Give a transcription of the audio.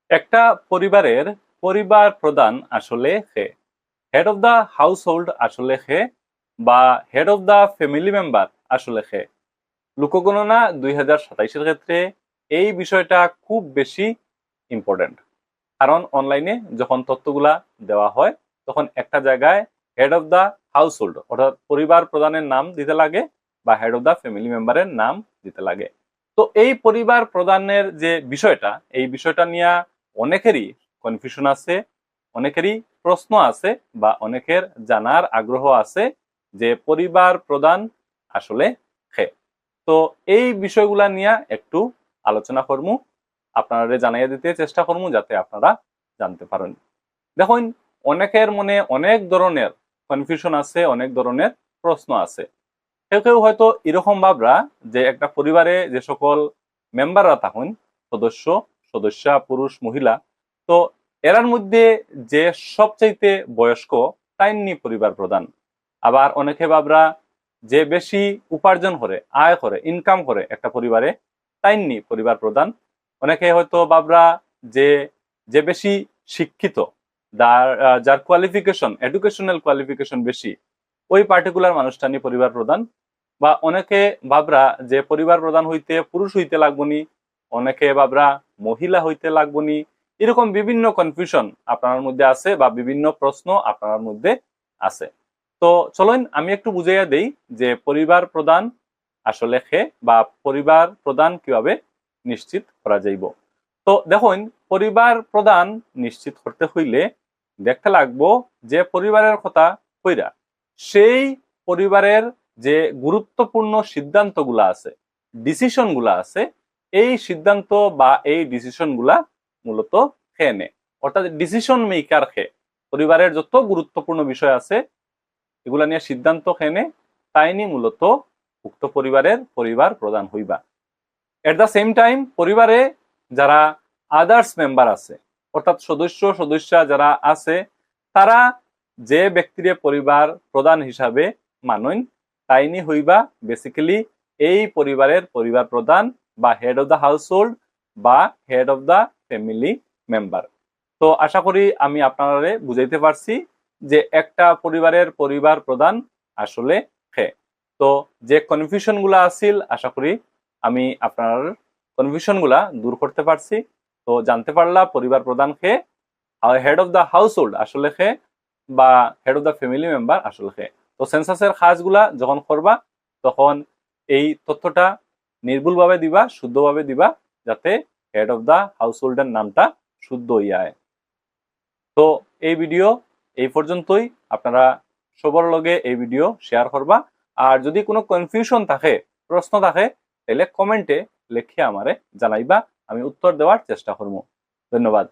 একটা পরিবারের পরিবার প্রধান আসলে কে? Head of the household আসলে কে? বা head of the family member আসলে কে? লোকগণনা 2027-এর ক্ষেত্রে এই বিষয়টা খুব বেশি ইম্পর্টেন্ট। কারণ অনলাইনে যখন তথ্যগুলা দেওয়া হয় তখন একটা জায়গায় head of the house hold অর্থাৎ পরিবার প্রধানের নাম দিতে লাগে বা হেড অফ দ্য ফ্যামিলি মেম্বারের নাম দিতে লাগে। তো এই পরিবার প্রধানের যে বিষয়টা, এই বিষয়টা নিয়ে অনেকেরই কনফিউশন আছে, অনেকেরই প্রশ্ন আছে বা অনেকের জানার আগ্রহ আছে যে পরিবার প্রধান আসলে কে। তো এই বিষয়গুলা নিয়ে একটু আলোচনা করবো, আপনারা জানাইয়া দিতে চেষ্টা করবো যাতে আপনারা জানতে পারেন। দেখুন, অনেকের মনে অনেক ধরনের কনফিউশন আছে, অনেক ধরনের প্রশ্ন আছে। কেউ কেউ হয়তো এরকম ভাবরা যে একটা পরিবারে যে সকল মেম্বাররা থাকুন, সদস্য সদস্যা পুরুষ মহিলা, তো এরার মধ্যে যে সবচাইতে বয়স্ক তাইনি পরিবার প্রধান। আবার অনেকে ভাবরা যে বেশি উপার্জন করে, আয় করে, ইনকাম করে একটা পরিবারে তাইনি পরিবার প্রধান। অনেকে হয়তো ভাবরা যে যে বেশি শিক্ষিত, যার কোয়ালিফিকেশন, এডুকেশনাল কোয়ালিফিকেশন বেশি, ওই পার্টিকুলার মানুষটা নিয়ে পরিবার প্রধান। বা অনেকে ভাবরা যে পরিবার প্রধান হইতে পুরুষ হইতে লাগবনি, অনেকে ভাবরা মহিলা হইতে লাগবনি। এরকম বিভিন্ন কনফিউশন আপনার মধ্যে আছে বা বিভিন্ন প্রশ্ন আপনার মধ্যে আছে। তো চলুন আমি একটু বুঝাইয়া দেই যে পরিবার প্রধান আসলে কে বা পরিবার প্রধান কিভাবে নিশ্চিত করা যাইব। তো দেখুন, পরিবার প্রধান নিশ্চিত করতে হইলে দেখতে লাগবো যে পরিবারের কথা কইরা সেই পরিবারের যে গুরুত্বপূর্ণ সিদ্ধান্তগুলা আছে, ডিসিশন গুলা আছে, এই সিদ্ধান্ত বা এই ডিসিশন গুলা মূলত খেয়ে নেয়। অর্থাৎ ডিসিশন মেকার খেয়ে পরিবারের যত গুরুত্বপূর্ণ বিষয় আছে এগুলা নিয়ে সিদ্ধান্ত খেয়ে নেয়, তাই নিয়ে মূলত উক্ত পরিবারের পরিবার প্রধান হইবা। এট দ্য সেম টাইম পরিবারে যারা আদার্স মেম্বার আছে, অর্থাৎ সদস্য সদস্যা যারা আছে, তারা যে ব্যক্তিরে পরিবার প্রধান হিসাবে মানন তাইনি হইবা বেসিক্যালি এই পরিবারের পরিবার প্রধান বা head of the household বা head of the family member. তো আশা করি আমি আপনারা বুঝাইতে পারছি যে একটা পরিবারের পরিবার প্রধান আসলে কে। তো যে কনফিউশন গুলা আছিল আশা করি আমি আপনার কনফিউশন গুলা দূর করতে পারছি। তো জানতে পারলা পরিবার প্রধান কে, head of the household আসলে কে, বা head of the family member আসলে কে। তো সেন্সাসের কাজগুলা যখন করবা তখন এই তথ্যটা নির্ভুলভাবে দিবা, শুদ্ধভাবে দিবা, যাতে হেড অফ দ্য হাউস হোল্ডের নামটা শুদ্ধ হইয়া। তো এই ভিডিও এই পর্যন্তই। আপনারা সবার লগে এই ভিডিও শেয়ার করবা। আর যদি কোনো কনফিউশন থাকে, প্রশ্ন থাকে, তাহলে কমেন্টে লিখে আমারে জানাইবা, আমি উত্তর দেওয়ার চেষ্টা করব। ধন্যবাদ।